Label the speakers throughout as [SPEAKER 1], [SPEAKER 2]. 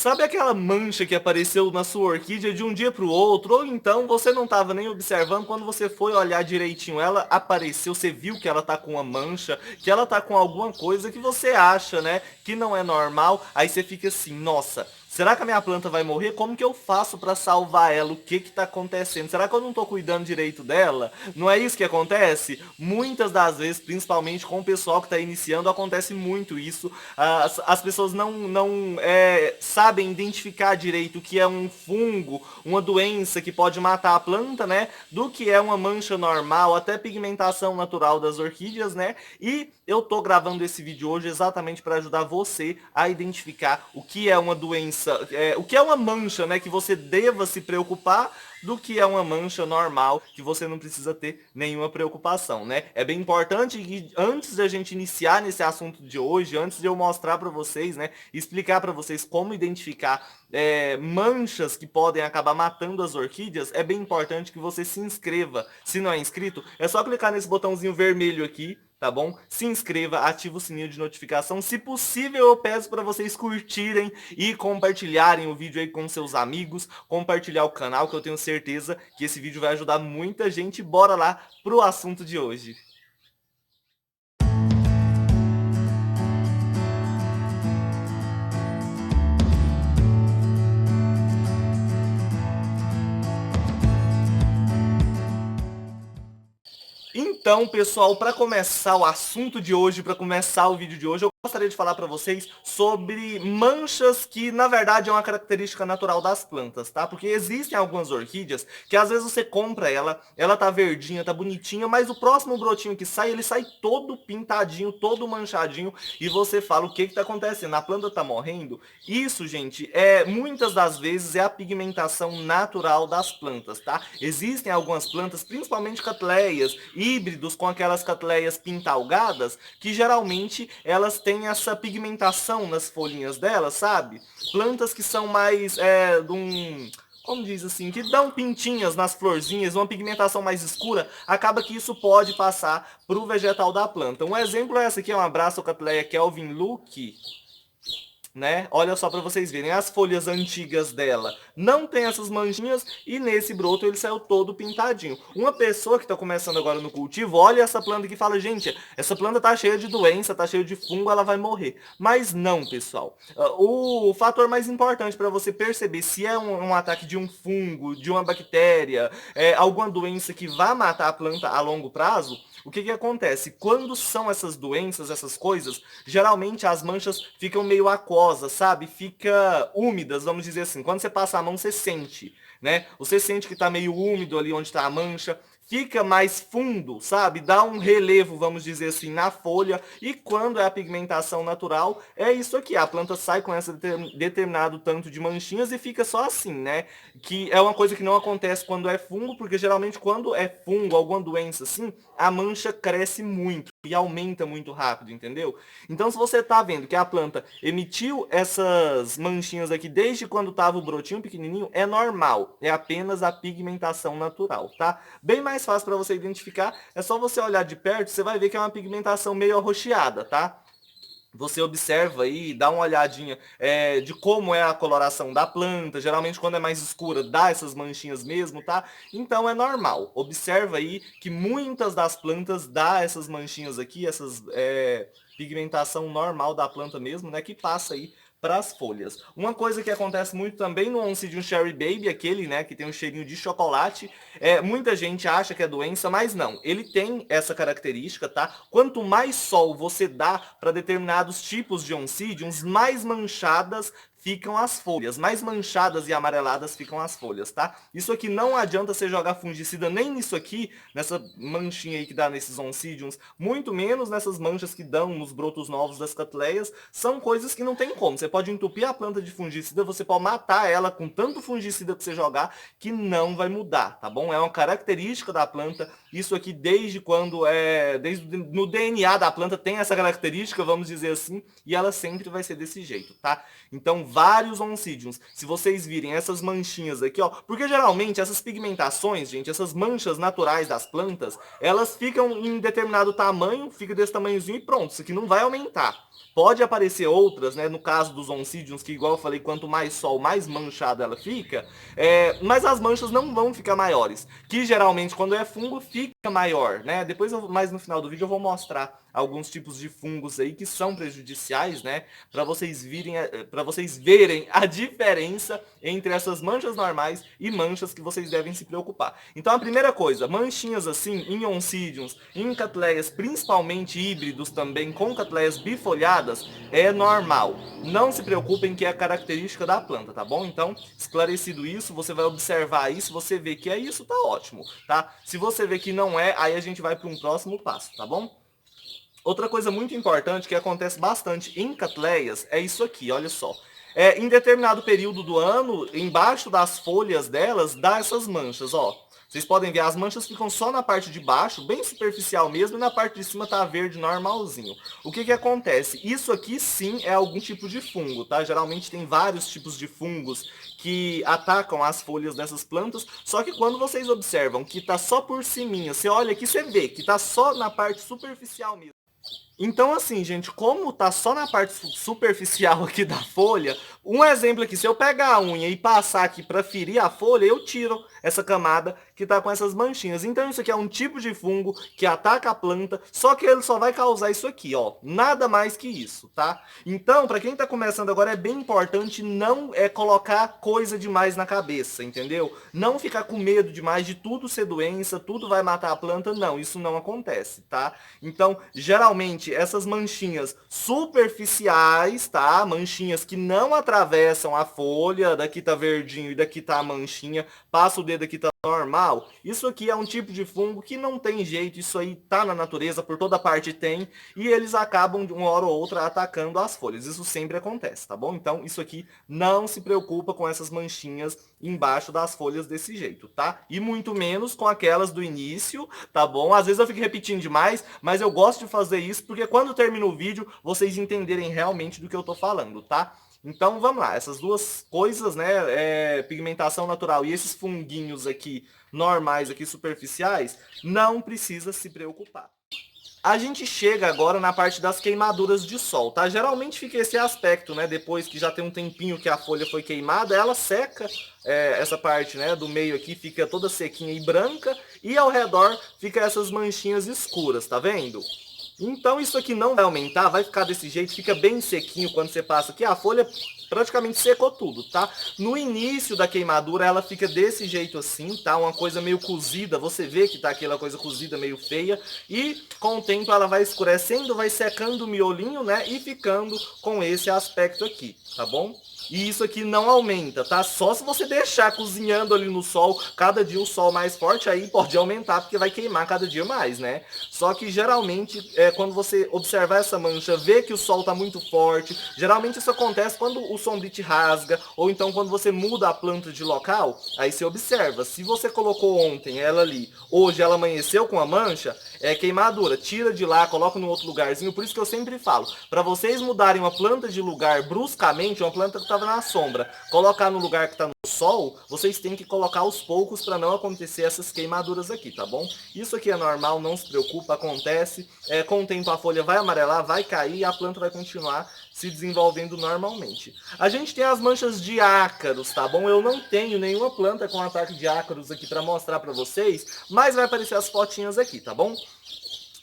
[SPEAKER 1] Sabe aquela mancha que apareceu na sua orquídea de um dia para o outro? Ou então você não estava nem observando, quando você foi olhar direitinho, ela apareceu, você viu que ela tá com uma mancha, que ela tá com alguma coisa que você acha, né, que não é normal, aí você fica assim, nossa, será que a minha planta vai morrer? Como que eu faço para salvar ela? O que que tá acontecendo? Será que eu não tô cuidando direito dela? Não é isso que acontece? Muitas das vezes, principalmente com o pessoal que está iniciando, acontece muito isso. As pessoas não sabem identificar direito o que é um fungo, uma doença que pode matar a planta, né? Do que é uma mancha normal, até pigmentação natural das orquídeas, né? E eu tô gravando esse vídeo hoje exatamente para ajudar você a identificar o que é uma doença, o que é uma mancha, né? Que você deva se preocupar, do que é uma mancha normal, que você não precisa ter nenhuma preocupação, né? É bem importante que antes da gente iniciar nesse assunto de hoje, antes de eu mostrar para vocês, né, explicar para vocês como identificar manchas que podem acabar matando as orquídeas, é bem importante que você se inscreva. Se não é inscrito, é só clicar nesse botãozinho vermelho aqui, tá bom? Se inscreva, ativa o sininho de notificação. Se possível, eu peço para vocês curtirem e compartilharem o vídeo aí com seus amigos, compartilhar o canal, que eu tenho certeza que esse vídeo vai ajudar muita gente. Bora lá pro assunto de hoje. Então, pessoal, para começar o assunto de hoje, para começar o vídeo de hoje, eu gostaria de falar para vocês sobre manchas que, na verdade, é uma característica natural das plantas, tá? Porque existem algumas orquídeas que às vezes você compra ela tá verdinha, tá bonitinha, mas o próximo brotinho que sai, ele sai todo pintadinho, todo manchadinho, e você fala, o que que tá acontecendo? A planta tá morrendo? Isso, gente, muitas das vezes é a pigmentação natural das plantas, tá? Existem algumas plantas, principalmente catleias, híbridos com aquelas catleias pintalgadas, que geralmente elas têm essa pigmentação nas folhinhas delas, sabe? Plantas que são mais como diz assim, que dão pintinhas nas florzinhas, uma pigmentação mais escura, acaba que isso pode passar para o vegetal da planta. Um exemplo é essa aqui, é uma Brassicatleia Kelvin Luke, né? Olha só para vocês verem, as folhas antigas dela não tem essas manchinhas e nesse broto ele saiu todo pintadinho. Uma pessoa que está começando agora no cultivo, olha essa planta aqui e fala, gente, essa planta tá cheia de doença, tá cheia de fungo, ela vai morrer. Mas não, pessoal. O fator mais importante para você perceber se é um ataque de um fungo, de uma bactéria, alguma doença que vai matar a planta a longo prazo, o que que acontece? Quando são essas doenças, essas coisas, geralmente as manchas ficam meio aquosas, sabe? Fica úmidas, vamos dizer assim. Quando você passa a mão, você sente, né? Você sente que tá meio úmido ali onde tá a mancha. Fica mais fundo, sabe? Dá um relevo, vamos dizer assim, na folha. E quando é a pigmentação natural, é isso aqui. A planta sai com esse determinado tanto de manchinhas e fica só assim, né? Que é uma coisa que não acontece quando é fungo, porque geralmente quando é fungo, alguma doença assim, a mancha cresce muito e aumenta muito rápido, entendeu? Então, se você tá vendo que a planta emitiu essas manchinhas aqui desde quando tava o brotinho pequenininho, é normal. É apenas a pigmentação natural, tá? Bem mais fácil para você identificar, é só você olhar de perto, você vai ver que é uma pigmentação meio arroxeada, tá? Você observa aí, dá uma olhadinha de como é a coloração da planta. Geralmente quando é mais escura dá essas manchinhas mesmo, tá? Então é normal. Observa aí que muitas das plantas dá essas manchinhas aqui, essas pigmentação normal da planta mesmo, né? Que passa aí para as folhas. Uma coisa que acontece muito também no Oncidium Cherry Baby, aquele, né, que tem um cheirinho de chocolate, muita gente acha que é doença, mas não. Ele tem essa característica, tá? Quanto mais sol você dá para determinados tipos de Oncidiums, mais manchadas ficam as folhas, mais manchadas e amareladas ficam as folhas, tá? Isso aqui não adianta você jogar fungicida nem nisso aqui, nessa manchinha aí que dá nesses Oncidiums, muito menos nessas manchas que dão nos brotos novos das catleias, são coisas que não tem como. Você pode entupir a planta de fungicida, você pode matar ela com tanto fungicida que você jogar, que não vai mudar, tá bom? É uma característica da planta, isso aqui desde no DNA da planta tem essa característica, vamos dizer assim, e ela sempre vai ser desse jeito, tá? Então, vários Oncidiums, se vocês virem essas manchinhas aqui, ó, porque geralmente essas pigmentações, gente, essas manchas naturais das plantas, elas ficam em determinado tamanho, fica desse tamanhozinho e pronto, isso aqui não vai aumentar. Pode aparecer outras, né? No caso dos oncidiums, que igual eu falei, quanto mais sol, mais manchada ela fica. Mas as manchas não vão ficar maiores. Que geralmente, quando é fungo, fica maior, né? Depois, mais no final do vídeo, eu vou mostrar alguns tipos de fungos aí que são prejudiciais, né? Para vocês verem a diferença entre essas manchas normais e manchas que vocês devem se preocupar. Então, a primeira coisa, manchinhas assim, em oncidiums, em catleias, principalmente híbridos também, com catleias bifolhadas, é normal. Não se preocupem que é a característica da planta, tá bom? Então, esclarecido isso, você vai observar isso, você vê que é isso, tá ótimo, tá? Se você vê que não é, aí a gente vai para um próximo passo, tá bom? Outra coisa muito importante que acontece bastante em catleias é isso aqui, olha só. Em determinado período do ano, embaixo das folhas delas, dá essas manchas, ó. Vocês podem ver, as manchas ficam só na parte de baixo, bem superficial mesmo, e na parte de cima tá verde normalzinho. O que que acontece? Isso aqui sim é algum tipo de fungo, tá? Geralmente tem vários tipos de fungos que atacam as folhas dessas plantas, só que quando vocês observam que tá só por cima, você olha aqui, você vê que tá só na parte superficial mesmo. Então, assim, gente, como tá só na parte superficial aqui da folha, um exemplo aqui, se eu pegar a unha e passar aqui para ferir a folha, eu tiro essa camada que tá com essas manchinhas. Então, isso aqui é um tipo de fungo que ataca a planta, só que ele só vai causar isso aqui, ó. Nada mais que isso, tá? Então, para quem tá começando agora, é bem importante não colocar coisa demais na cabeça, entendeu? Não ficar com medo demais de tudo ser doença, tudo vai matar a planta. Não, isso não acontece, tá? Então, geralmente, essas manchinhas superficiais, tá? Manchinhas que não atravessam a folha, daqui tá verdinho e daqui tá a manchinha, passa o dedo aqui, tá normal. Isso aqui é um tipo de fungo que não tem jeito, isso aí tá na natureza, por toda parte tem, e eles acabam de uma hora ou outra atacando as folhas. Isso sempre acontece, tá bom? Então, isso aqui não se preocupa com essas manchinhas embaixo das folhas desse jeito, tá? E muito menos com aquelas do início, tá bom? Às vezes eu fico repetindo demais, mas eu gosto de fazer isso porque quando termina o vídeo, vocês entenderem realmente do que eu tô falando, tá? Então vamos lá, essas duas coisas, né, pigmentação natural e esses funguinhos aqui normais, aqui superficiais, não precisa se preocupar. A gente chega agora na parte das queimaduras de sol, tá? Geralmente fica esse aspecto, né? Depois que já tem um tempinho que a folha foi queimada, ela seca, essa parte, né, do meio aqui fica toda sequinha e branca, e ao redor fica essas manchinhas escuras, tá vendo? Então isso aqui não vai aumentar, vai ficar desse jeito, fica bem sequinho quando você passa aqui, a folha praticamente secou tudo, tá? No início da queimadura ela fica desse jeito assim, tá? Uma coisa meio cozida, você vê que tá aquela coisa cozida meio feia, e com o tempo ela vai escurecendo, vai secando o miolinho, né? E ficando com esse aspecto aqui, tá bom? E isso aqui não aumenta, tá? Só se você deixar cozinhando ali no sol, cada dia o sol mais forte, aí pode aumentar, porque vai queimar cada dia mais, né? Só que geralmente, quando você observar essa mancha, ver que o sol tá muito forte, geralmente isso acontece quando o sombrite rasga, ou então quando você muda a planta de local, aí você observa. Se você colocou ontem ela ali, hoje ela amanheceu com a mancha, é queimadura. Tira de lá, coloca num outro lugarzinho. Por isso que eu sempre falo, para vocês mudarem uma planta de lugar bruscamente, uma planta que estava na sombra, colocar no lugar que está no sol, vocês têm que colocar aos poucos para não acontecer essas queimaduras aqui, tá bom? Isso aqui é normal, não se preocupa, acontece. Com o tempo a folha vai amarelar, vai cair e a planta vai continuar se desenvolvendo normalmente. A gente tem as manchas de ácaros, tá bom? Eu não tenho nenhuma planta com ataque de ácaros aqui para mostrar para vocês, mas vai aparecer as fotinhas aqui, tá bom?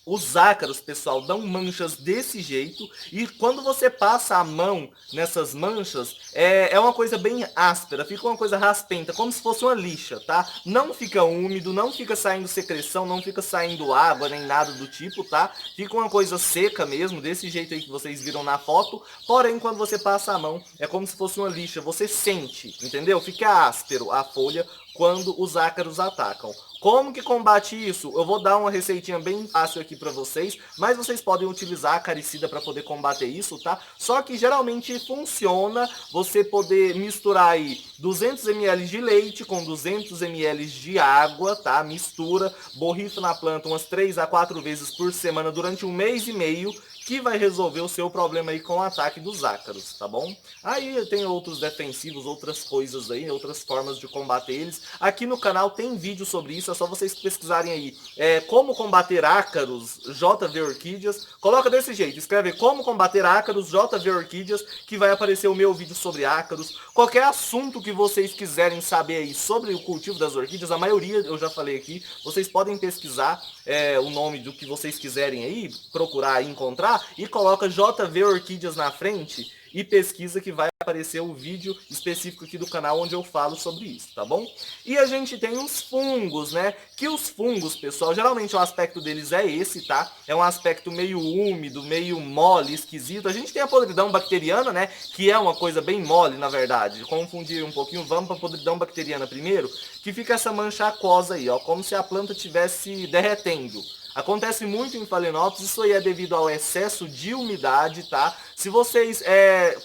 [SPEAKER 1] Os ácaros, pessoal, dão manchas desse jeito, e quando você passa a mão nessas manchas, é uma coisa bem áspera, fica uma coisa raspenta, como se fosse uma lixa, tá? Não fica úmido, não fica saindo secreção, não fica saindo água, nem nada do tipo, tá? Fica uma coisa seca mesmo, desse jeito aí que vocês viram na foto, porém, quando você passa a mão, é como se fosse uma lixa, você sente, entendeu? Fica áspero a folha quando os ácaros atacam. Como que combate isso? Eu vou dar uma receitinha bem fácil aqui para vocês, mas vocês podem utilizar a acaricida para poder combater isso, tá? Só que geralmente funciona você poder misturar aí 200 ml de leite com 200 ml de água, tá? Mistura, borrifa na planta umas 3 a 4 vezes por semana durante um mês e meio, que vai resolver o seu problema aí com o ataque dos ácaros, tá bom? Aí tem outros defensivos, outras coisas aí, outras formas de combater eles. Aqui no canal tem vídeo sobre isso, é só vocês pesquisarem aí como combater ácaros, JV Orquídeas. Coloca desse jeito, escreve como combater ácaros, JV Orquídeas, que vai aparecer o meu vídeo sobre ácaros. Qualquer assunto que vocês quiserem saber aí sobre o cultivo das orquídeas, a maioria eu já falei aqui, vocês podem pesquisar o nome do que vocês quiserem aí, procurar e encontrar, e coloca JV Orquídeas na frente e pesquisa que vai aparecer o vídeo específico aqui do canal onde eu falo sobre isso, tá bom? E a gente tem os fungos, né? Que os fungos, pessoal, geralmente o aspecto deles é esse, tá? É um aspecto meio úmido, meio mole, esquisito. A gente tem a podridão bacteriana, né? Que é uma coisa bem mole, na verdade. Confundir um pouquinho, vamos para a podridão bacteriana primeiro, que fica essa mancha aquosa aí, ó, como se a planta estivesse derretendo. Acontece muito em Phalaenopsis, isso aí é devido ao excesso de umidade, tá? Se vocês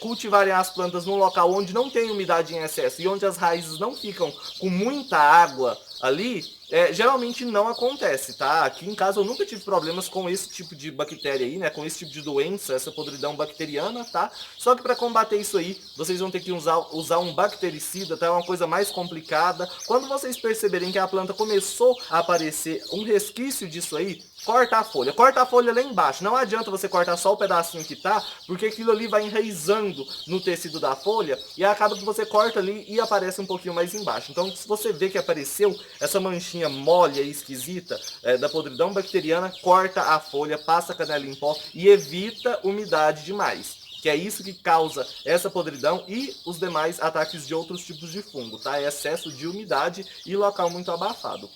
[SPEAKER 1] cultivarem as plantas num local onde não tem umidade em excesso e onde as raízes não ficam com muita água ali, geralmente não acontece, tá? Aqui em casa eu nunca tive problemas com esse tipo de bactéria aí, né? Com esse tipo de doença, essa podridão bacteriana, tá? Só que para combater isso aí, vocês vão ter que usar um bactericida, tá? É uma coisa mais complicada. Quando vocês perceberem que a planta começou a aparecer um resquício disso aí, corta a folha. Corta a folha lá embaixo. Não adianta você cortar só o pedacinho que tá, porque aquilo ali vai enraizando no tecido da folha e acaba que você corta ali e aparece um pouquinho mais embaixo. Então, se você vê que apareceu essa manchinha mole e esquisita da podridão bacteriana, corta a folha, passa a canela em pó e evita umidade demais. Que é isso que causa essa podridão e os demais ataques de outros tipos de fungo, tá? É excesso de umidade e local muito abafado.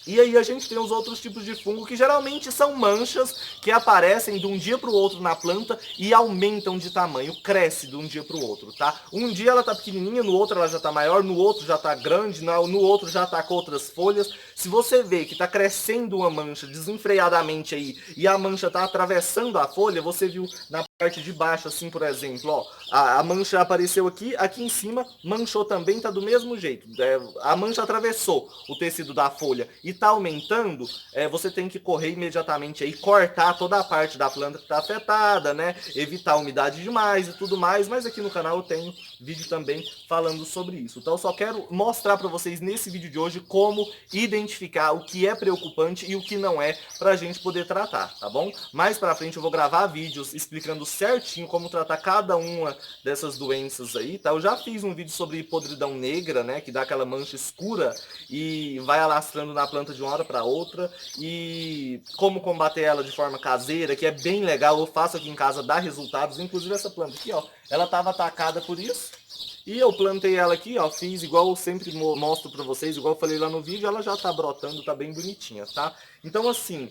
[SPEAKER 1] E aí a gente tem os outros tipos de fungo que geralmente são manchas que aparecem de um dia para o outro na planta e aumentam de tamanho, cresce de um dia para o outro, tá? Um dia ela tá pequenininha, no outro ela já tá maior, no outro já tá grande, no outro já tá com outras folhas. Se você vê que tá crescendo uma mancha desenfreadamente aí e a mancha tá atravessando a folha, você viu na parte de baixo assim, por exemplo, ó, a mancha apareceu aqui, aqui em cima manchou também, tá do mesmo jeito. A mancha atravessou o tecido da folha e tá aumentando, você tem que correr imediatamente aí, cortar toda a parte da planta que tá afetada, né? Evitar umidade demais e tudo mais, mas aqui no canal eu tenho vídeo também falando sobre isso. Então eu só quero mostrar para vocês nesse vídeo de hoje como identificar o que é preocupante e o que não é pra gente poder tratar, tá bom? Mais pra frente eu vou gravar vídeos explicando certinho como tratar cada uma dessas doenças aí, tá? Eu já fiz um vídeo sobre podridão negra, né? Que dá aquela mancha escura e vai alastrando na planta de uma hora para outra, e como combater ela de forma caseira, que é bem legal, eu faço aqui em casa, dá resultados. Inclusive essa planta aqui, ó, ela estava atacada por isso, e eu plantei ela aqui, ó, fiz igual eu sempre mostro pra vocês, igual eu falei lá no vídeo, ela já tá brotando, tá bem bonitinha, tá? Então assim,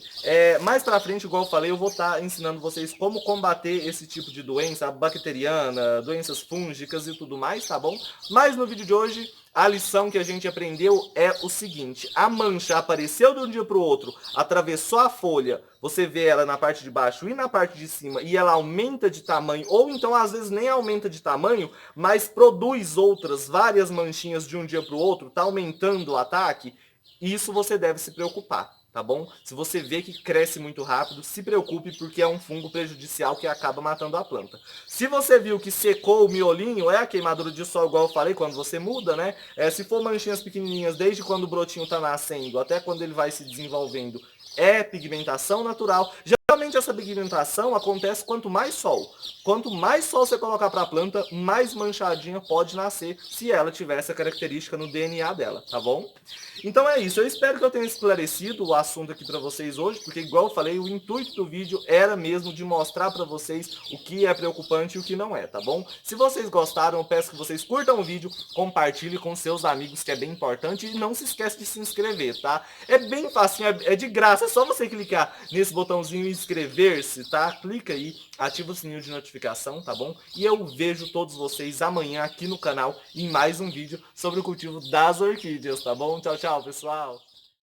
[SPEAKER 1] mais pra frente, igual eu falei, eu vou estar ensinando vocês como combater esse tipo de doença bacteriana, doenças fúngicas e tudo mais, tá bom? Mas no vídeo de hoje, a lição que a gente aprendeu é o seguinte: a mancha apareceu de um dia para o outro, atravessou a folha, você vê ela na parte de baixo e na parte de cima, e ela aumenta de tamanho, ou então às vezes nem aumenta de tamanho, mas produz outras várias manchinhas de um dia para o outro, está aumentando o ataque, isso você deve se preocupar. Tá bom? Se você vê que cresce muito rápido, se preocupe, porque é um fungo prejudicial que acaba matando a planta. Se você viu que secou o miolinho, é a queimadura de sol, igual eu falei, quando você muda, né? Se for manchinhas pequenininhas, desde quando o brotinho tá nascendo até quando ele vai se desenvolvendo, é pigmentação natural. Geralmente essa pigmentação acontece quanto mais sol. Quanto mais sol você colocar para a planta, mais manchadinha pode nascer, se ela tiver essa característica no DNA dela, tá bom? Então é isso, eu espero que eu tenha esclarecido o assunto aqui para vocês hoje, porque igual eu falei, o intuito do vídeo era mesmo de mostrar para vocês o que é preocupante e o que não é, tá bom? Se vocês gostaram, eu peço que vocês curtam o vídeo, compartilhem com seus amigos, que é bem importante, e não se esqueça de se inscrever, tá? É bem fácil, é de graça, é só você clicar nesse botãozinho inscrever-se, tá? Clica aí, ativa o sininho de notificação, tá bom? E eu vejo todos vocês amanhã aqui no canal em mais um vídeo sobre o cultivo das orquídeas, tá bom? Tchau, tchau, pessoal!